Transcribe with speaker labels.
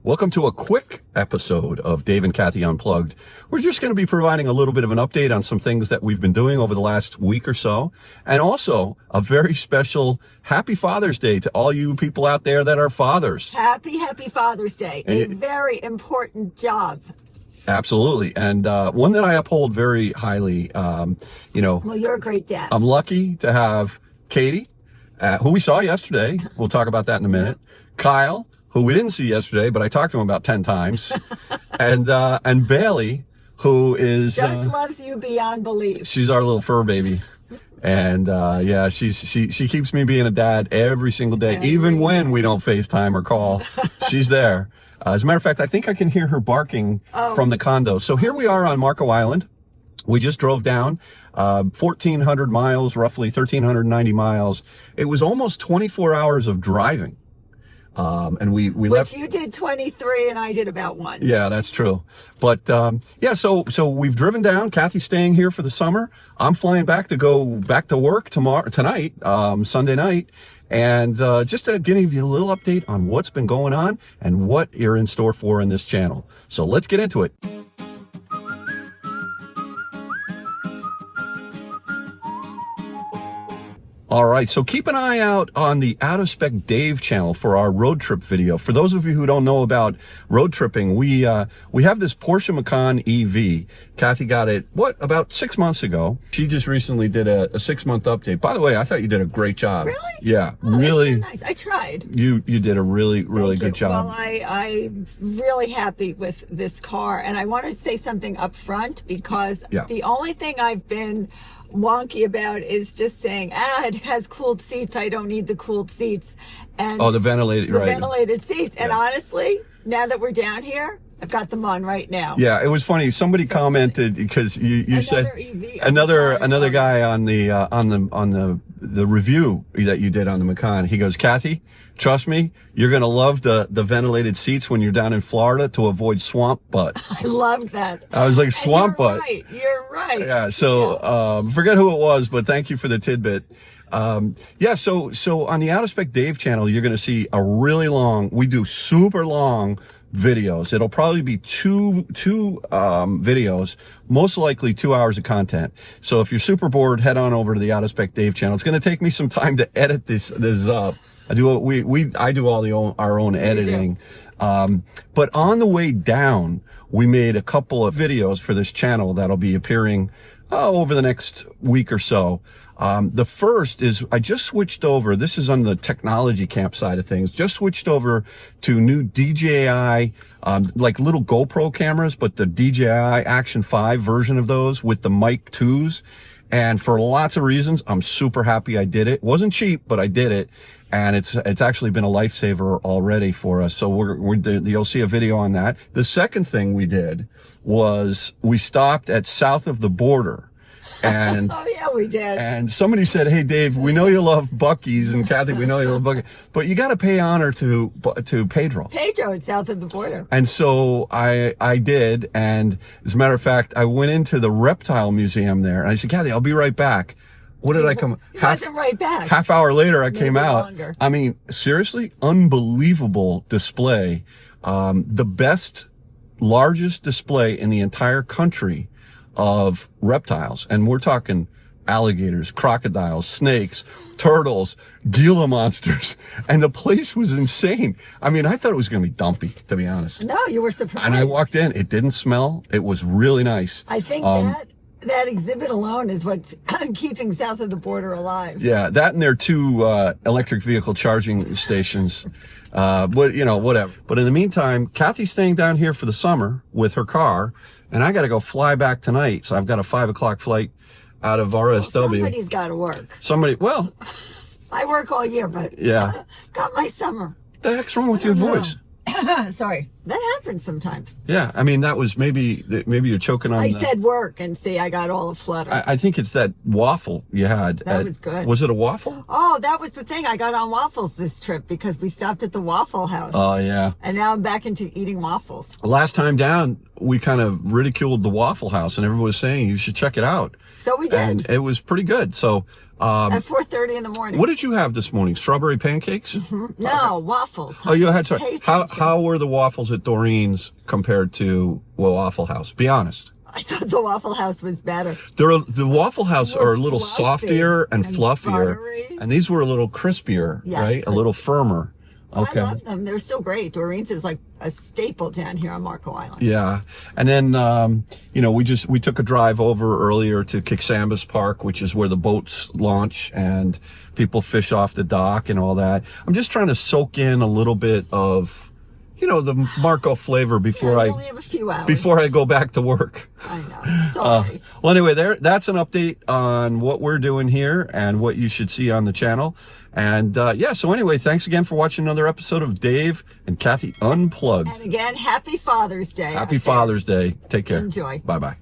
Speaker 1: Welcome to a quick episode of Dave and Kathy Unplugged. We're just going to be providing a little bit of an update on some things that we've been doing over the last week or so. And also a very special Happy Father's Day to all you people out there that are fathers.
Speaker 2: Happy Father's Day. A very important job.
Speaker 1: Absolutely. And one that I uphold very highly. Well,
Speaker 2: you're a great dad.
Speaker 1: I'm lucky to have Katie, who we saw yesterday. We'll talk about that in a minute. Kyle, who we didn't see yesterday, but I talked to him about 10 times. And Bailey, who is...
Speaker 2: Just loves you beyond belief.
Speaker 1: She's our little fur baby. And yeah, she keeps me being a dad every single day, even when we don't FaceTime or call. She's there. As a matter of fact, I think I can hear her barking from the condo. So here we are on Marco Island. We just drove down 1,400 miles, roughly 1,390 miles. It was almost 24 hours of driving. And we left.
Speaker 2: Which you did 23 and I did about 1.
Speaker 1: Yeah, that's true. But, yeah, so we've driven down. Kathy's staying here for the summer. I'm flying back to go back to work tonight, Sunday night. And, just to give you a little update on what's been going on and what you're in store for in this channel. So let's get into it. All right, so keep an eye out on the Out of Spec Dave channel for our road trip video. For those of you who don't know about road tripping, we have this Porsche Macan EV. Kathy got it, about 6 months ago. She just recently did a 6-month update. By the way, I thought you did a great job.
Speaker 2: Really?
Speaker 1: Yeah,
Speaker 2: oh,
Speaker 1: really.
Speaker 2: Nice. I tried.
Speaker 1: You did a really good job.
Speaker 2: Well, I'm really happy with this car, and I want to say something up front because the only thing I've been wonky about is just saying, it has cooled seats. I don't need the cooled seats. And
Speaker 1: the ventilated, right?
Speaker 2: Ventilated seats. And honestly, now that we're down here, I've got them on right now.
Speaker 1: Yeah, it was funny. Somebody commented because you said another guy on the review that you did on the Macan. He goes, Kathy, trust me, you're gonna love the ventilated seats when you're down in Florida to avoid swamp butt.
Speaker 2: I loved that.
Speaker 1: I was like, swamp butt.
Speaker 2: You're right.
Speaker 1: Yeah. So forget who it was, but thank you for the tidbit. Yeah. So on the Out of Spec Dave channel, you're gonna see a really long. We do super long videos. It'll probably be two videos, most likely 2 hours of content. So if you're super bored, head on over to the Out of Spec Dave channel. It's going to take me some time to edit this up. I do all our own editing. But on the way down, we made a couple of videos for this channel that'll be appearing over the next week or so. The first is I just switched over. This is on the technology camp side of things. Just switched over to new DJI, like little GoPro cameras, but the DJI Action 5 version of those with the mic 2s. And for lots of reasons, I'm super happy I did it. Wasn't cheap, but I did it. And it's actually been a lifesaver already for us. So you'll see a video on that. The second thing we did was we stopped at south of the border. And
Speaker 2: oh yeah, we did.
Speaker 1: And somebody said, "Hey Dave, we know you love Buc-ee's, and Kathy, we know you love Buc-ee, but you got to pay honor to Pedro."
Speaker 2: Pedro, it's south of the border.
Speaker 1: And so I did, and as a matter of fact, I went into the Reptile Museum there, and I said, "Kathy, I'll be right back." What did I come?
Speaker 2: Wasn't right back.
Speaker 1: Half hour later, I came out.
Speaker 2: Longer.
Speaker 1: I mean, seriously, unbelievable display. The best, largest display in the entire country of reptiles, and we're talking alligators, crocodiles, snakes, turtles, Gila monsters, and the place was insane. I mean, I thought it was going to be dumpy, to be honest.
Speaker 2: No, you were surprised.
Speaker 1: And I walked in, it didn't smell. It was really nice.
Speaker 2: I think that exhibit alone is what's keeping south of the border alive.
Speaker 1: Yeah, that and their 2 electric vehicle charging stations. But whatever. But in the meantime, Kathy's staying down here for the summer with her car, and I got to go fly back tonight. So I've got a 5 o'clock flight out of RSW.
Speaker 2: Well, somebody's got to work.
Speaker 1: I
Speaker 2: work all year, but got my summer.
Speaker 1: What the heck's wrong with your voice?
Speaker 2: Sorry, that happens sometimes.
Speaker 1: Yeah, I mean, that was maybe you're choking on.
Speaker 2: I said work, and see, I got all a flutter.
Speaker 1: I think it's that waffle you had.
Speaker 2: That was good.
Speaker 1: Was it a waffle?
Speaker 2: Oh, that was the thing. I got on waffles this trip because we stopped at the Waffle House.
Speaker 1: Oh, yeah.
Speaker 2: And now I'm back into eating waffles.
Speaker 1: Last time down, we kind of ridiculed the Waffle House, and everyone was saying you should check it out.
Speaker 2: So we did.
Speaker 1: And it was pretty good. So
Speaker 2: at 4:30 in the morning.
Speaker 1: What did you have this morning? Strawberry pancakes?
Speaker 2: Mm-hmm. No, waffles.
Speaker 1: Oh, you had sorry. How were the waffles at Doreen's compared to Waffle House? Be honest.
Speaker 2: I thought the Waffle House was better.
Speaker 1: The Waffle House are a little
Speaker 2: fluffy
Speaker 1: softer and fluffier,
Speaker 2: buttery.
Speaker 1: and these were a little crispier,
Speaker 2: Yes,
Speaker 1: right? A little firmer. Okay.
Speaker 2: I love them. They're still great. Doreen's is like a staple down here on Marco Island.
Speaker 1: Yeah. And then, you know, we took a drive over earlier to Kicksambas Park, which is where the boats launch and people fish off the dock and all that. I'm just trying to soak in a little bit of, you know, the Marco flavor before
Speaker 2: I only have a few hours.
Speaker 1: before I go back to work.
Speaker 2: I know. Sorry.
Speaker 1: Well, anyway, that's an update on what we're doing here and what you should see on the channel. And yeah, so anyway, thanks again for watching another episode of Dave and Kathy Unplugged.
Speaker 2: And again, happy Father's Day.
Speaker 1: Happy Father's Day. Take care.
Speaker 2: Enjoy.
Speaker 1: Bye-bye.